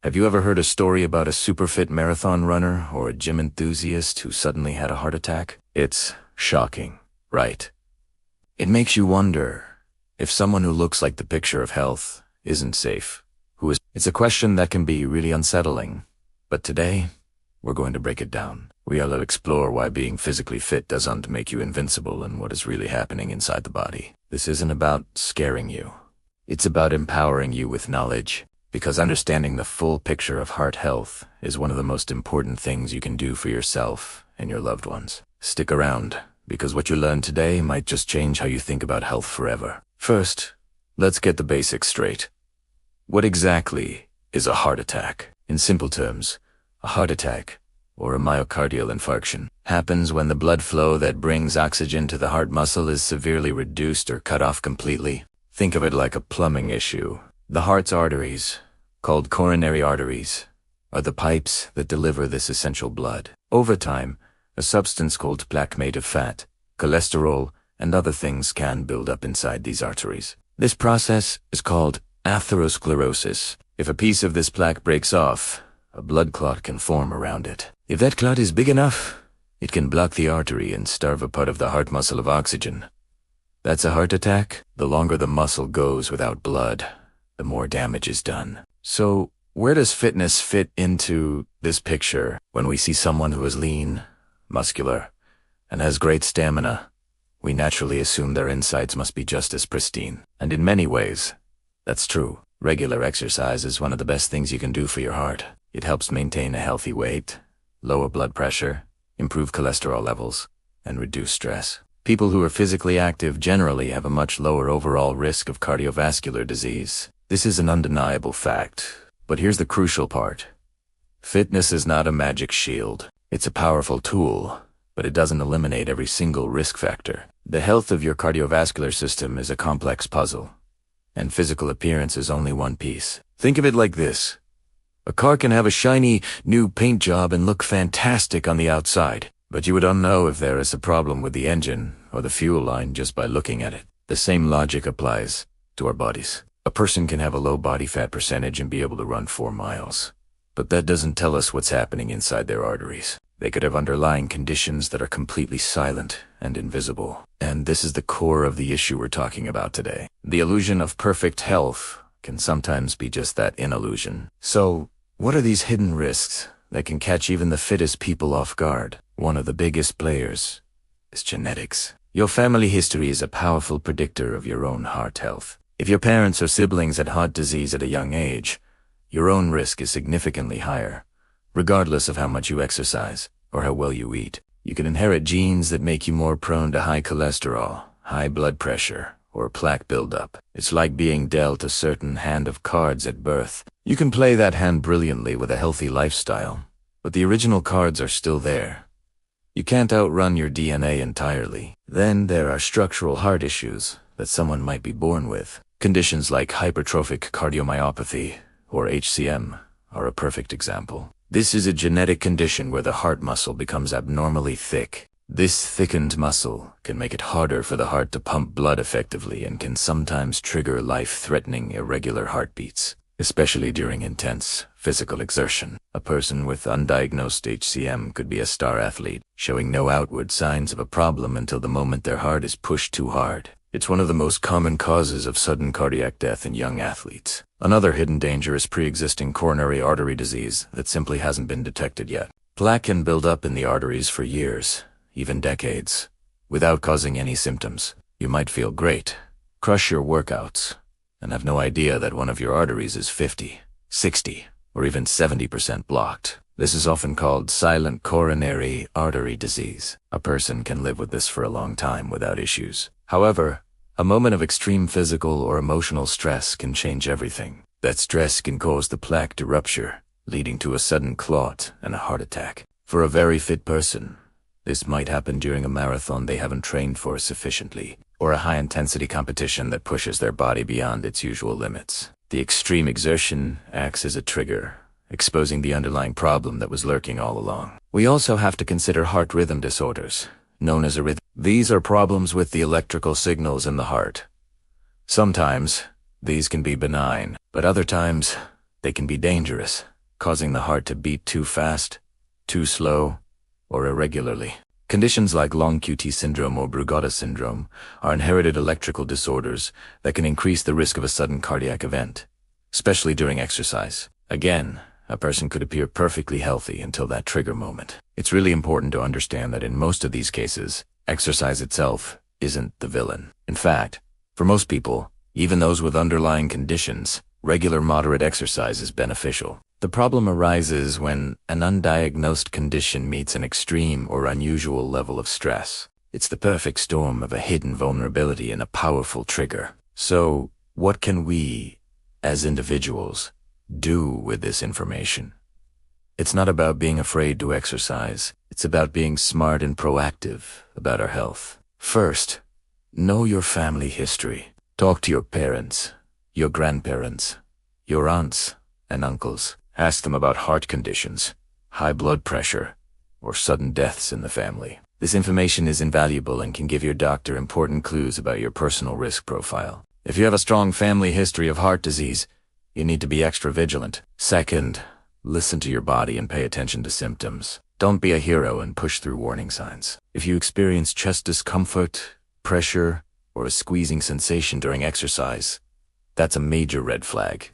Have you ever heard a story about a super fit marathon runner or a gym enthusiast who suddenly had a heart attack? It's shocking, right? It makes you wonder if someone who looks like the picture of health isn't safe. Who is? It's a question that can be really unsettling. But today, we're going to break it down. We'll explore why being physically fit doesn't make you invincible and what is really happening inside the body. This isn't about scaring you. It's about empowering you with knowledge, because understanding the full picture of heart health is one of the most important things you can do for yourself and your loved ones. Stick around, because what you learn today might just change how you think about health forever. First, let's get the basics straight. What exactly is a heart attack? In simple terms, a heart attack, or a myocardial infarction, happens when the blood flow that brings oxygen to the heart muscle is severely reduced or cut off completely. Think of it like a plumbing issue. The heart's arteries, called coronary arteries, are the pipes that deliver this essential blood. Over time, a substance called plaque made of fat, cholesterol, and other things can build up inside these arteries. This process is called atherosclerosis. If a piece of this plaque breaks off, a blood clot can form around it. If that clot is big enough, it can block the artery and starve a part of the heart muscle of oxygen. That's a heart attack. The longer the muscle goes without blood, the more damage is done. So, where does fitness fit into this picture? When we see someone who is lean, muscular, and has great stamina, we naturally assume their insides must be just as pristine. And in many ways, that's true. Regular exercise is one of the best things you can do for your heart. It helps maintain a healthy weight, lower blood pressure, improve cholesterol levels, and reduce stress. People who are physically active generally have a much lower overall risk of cardiovascular disease. This is an undeniable fact, but here's the crucial part. Fitness is not a magic shield. It's a powerful tool, but it doesn't eliminate every single risk factor. The health of your cardiovascular system is a complex puzzle, and physical appearance is only one piece. Think of it like this. A car can have a shiny, new paint job and look fantastic on the outside, but you wouldn't know if there is a problem with the engine or the fuel line just by looking at it. The same logic applies to our bodies. A person can have a low body fat percentage and be able to run 4 miles, but that doesn't tell us what's happening inside their arteries. They could have underlying conditions that are completely silent and invisible. And this is the core of the issue we're talking about today. The illusion of perfect health can sometimes be just that, an illusion. So, what are these hidden risks that can catch even the fittest people off guard? One of the biggest players is genetics. Your family history is a powerful predictor of your own heart health. If your parents or siblings had heart disease at a young age, your own risk is significantly higher, regardless of how much you exercise or how well you eat. You can inherit genes that make you more prone to high cholesterol, high blood pressure, or plaque buildup. It's like being dealt a certain hand of cards at birth. You can play that hand brilliantly with a healthy lifestyle, but the original cards are still there. You can't outrun your DNA entirely. Then there are structural heart issues that someone might be born with. Conditions like hypertrophic cardiomyopathy, or HCM, are a perfect example. This is a genetic condition where the heart muscle becomes abnormally thick. This thickened muscle can make it harder for the heart to pump blood effectively and can sometimes trigger life-threatening irregular heartbeats, especially during intense physical exertion. A person with undiagnosed HCM could be a star athlete, showing no outward signs of a problem until the moment their heart is pushed too hard. It's one of the most common causes of sudden cardiac death in young athletes. Another hidden danger is pre-existing coronary artery disease that simply hasn't been detected yet. Plaque can build up in the arteries for years, even decades, without causing any symptoms. You might feel great, crush your workouts, and have no idea that one of your arteries is 50, 60, or even 70% blocked. This is often called silent coronary artery disease. A person can live with this for a long time without issues. However, a moment of extreme physical or emotional stress can change everything. That stress can cause the plaque to rupture, leading to a sudden clot and a heart attack. For a very fit person, this might happen during a marathon they haven't trained for sufficiently, or a high-intensity competition that pushes their body beyond its usual limits. The extreme exertion acts as a trigger, exposing the underlying problem that was lurking all along. We also have to consider heart rhythm disorders, known as arrhythmias. These are problems with the electrical signals in the heart. Sometimes, these can be benign, but other times, They can be dangerous, causing the heart to beat too fast, too slow, or irregularly. Conditions like long QT syndrome or Brugada syndrome are inherited electrical disorders that can increase the risk of a sudden cardiac event, especially during exercise. Again, a person could appear perfectly healthy until that trigger moment. It's really important to understand that in most of these cases, exercise itself isn't the villain. In fact, for most people, even those with underlying conditions, regular moderate exercise is beneficial. The problem arises when an undiagnosed condition meets an extreme or unusual level of stress. It's the perfect storm of a hidden vulnerability and a powerful trigger. So, what can we, as individuals, do with this information? It's not about being afraid to exercise. It's about being smart and proactive about our health. First, know your family history. Talk to your parents, your grandparents, your aunts and uncles. Ask them about heart conditions, high blood pressure, or sudden deaths in the family. This information is invaluable and can give your doctor important clues about your personal risk profile. If you have a strong family history of heart disease, you need to be extra vigilant. Second, listen to your body and pay attention to symptoms. Don't be a hero and push through warning signs. If you experience chest discomfort, pressure, or a squeezing sensation during exercise, that's a major red flag.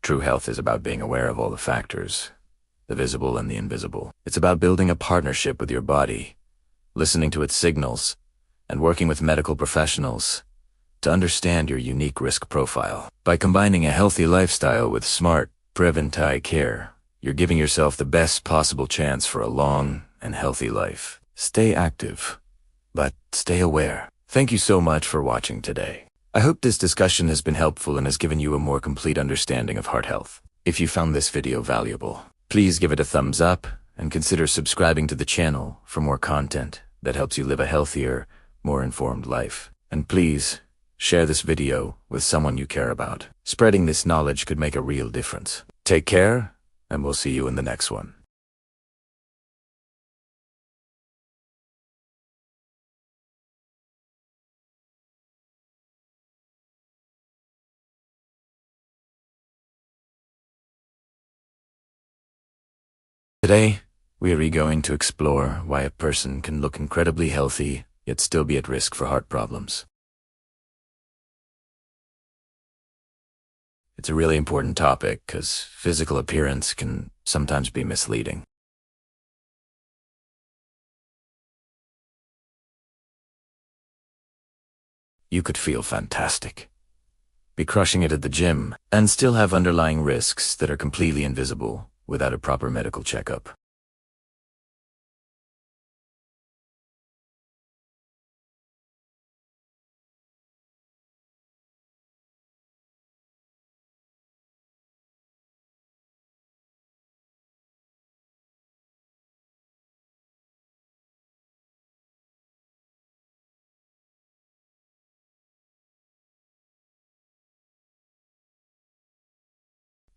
True health is about being aware of all the factors, the visible and the invisible. It's about building a partnership with your body, listening to its signals, and working with medical professionals to understand your unique risk profile. By combining a healthy lifestyle with smart, preventive care, you're giving yourself the best possible chance for a long and healthy life. Stay active, but stay aware. Thank you so much for watching today. I hope this discussion has been helpful and has given you a more complete understanding of heart health. If you found this video valuable, please give it a thumbs up and consider subscribing to the channel for more content that helps you live a healthier, more informed life. And please, share this video with someone you care about. Spreading this knowledge could make a real difference. Take care, and we'll see you in the next one. Today, we are going to explore why a person can look incredibly healthy, yet still be at risk for heart problems. It's a really important topic because physical appearance can sometimes be misleading. You could feel fantastic, be crushing it at the gym, and still have underlying risks that are completely invisible without a proper medical checkup.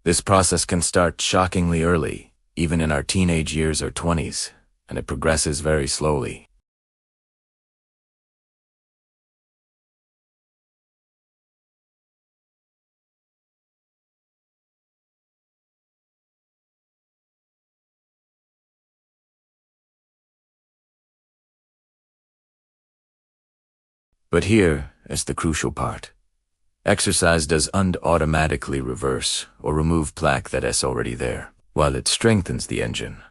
This process can start shockingly early, even in our teenage years or 20s, and it progresses very slowly. But here is the crucial part. Exercise doesn't automatically reverse or remove plaque that is already there. While it strengthens the engine,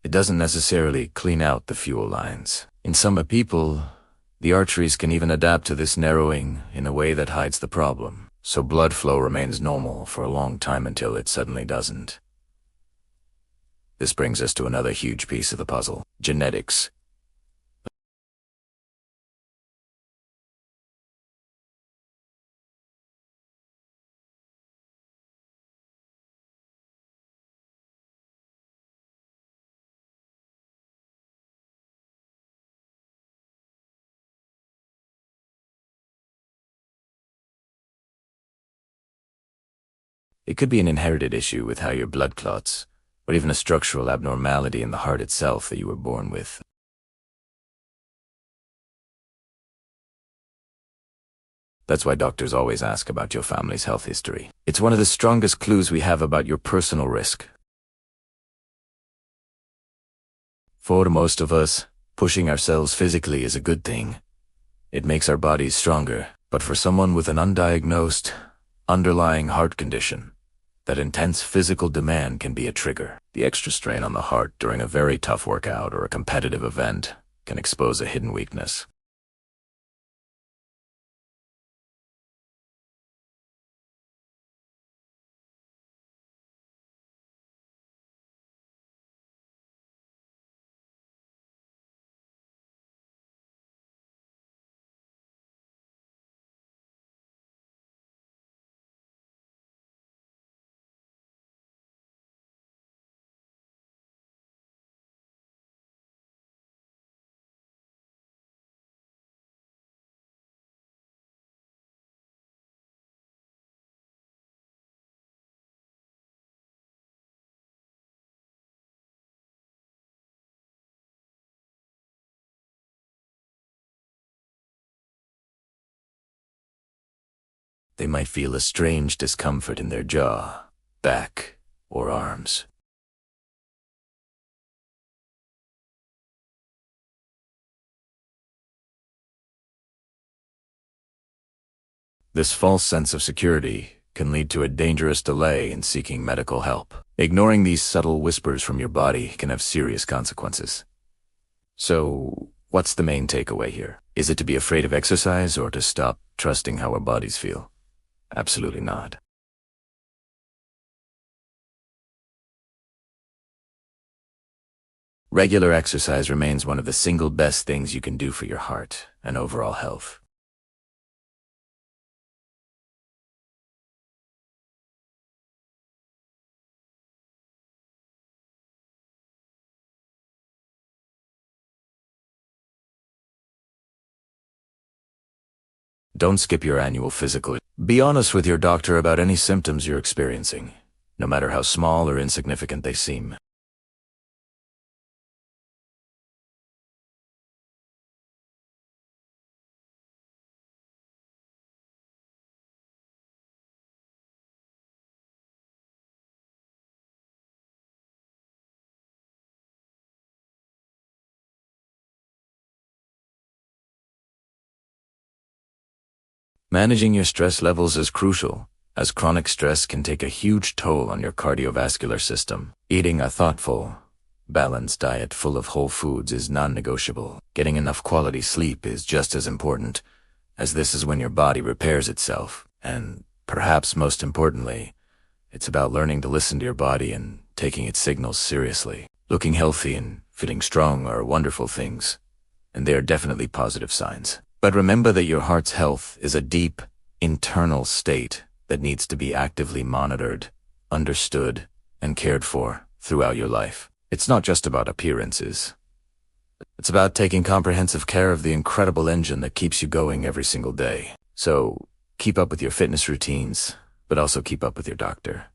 it doesn't necessarily clean out the fuel lines. In some people, the arteries can even adapt to this narrowing in a way that hides the problem, so blood flow remains normal for a long time until it suddenly doesn't. This brings us to another huge piece of the puzzle: genetics. It could be an inherited issue with how your blood clots, or even a structural abnormality in the heart itself that you were born with. That's why doctors always ask about your family's health history. It's one of the strongest clues we have about your personal risk. For most of us, pushing ourselves physically is a good thing. It makes our bodies stronger. But for someone with an undiagnosed, underlying heart condition, that intense physical demand can be a trigger. The extra strain on the heart during a very tough workout or a competitive event can expose a hidden weakness. They might feel a strange discomfort in their jaw, back, or arms. This false sense of security can lead to a dangerous delay in seeking medical help. Ignoring these subtle whispers from your body can have serious consequences. So, what's the main takeaway here? Is it to be afraid of exercise or to stop trusting how our bodies feel? Absolutely not. Regular exercise remains one of the single best things you can do for your heart and overall health. Don't skip your annual physical. Be honest with your doctor about any symptoms you're experiencing, no matter how small or insignificant they seem. Managing your stress levels is crucial, as chronic stress can take a huge toll on your cardiovascular system. Eating a thoughtful, balanced diet full of whole foods is non-negotiable. Getting enough quality sleep is just as important, as this is when your body repairs itself. And perhaps most importantly, it's about learning to listen to your body and taking its signals seriously. Looking healthy and feeling strong are wonderful things, and they are definitely positive signs. But remember that your heart's health is a deep, internal state that needs to be actively monitored, understood, and cared for throughout your life. It's not just about appearances. It's about taking comprehensive care of the incredible engine that keeps you going every single day. So, keep up with your fitness routines, but also keep up with your doctor.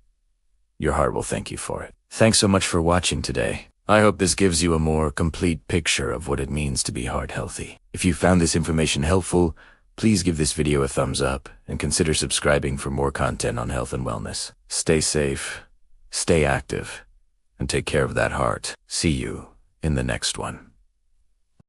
Your heart will thank you for it. Thanks so much for watching today. I hope this gives you a more complete picture of what it means to be heart healthy. If you found this information helpful, please give this video a thumbs up and consider subscribing for more content on health and wellness. Stay safe, stay active, and take care of that heart. See you in the next one.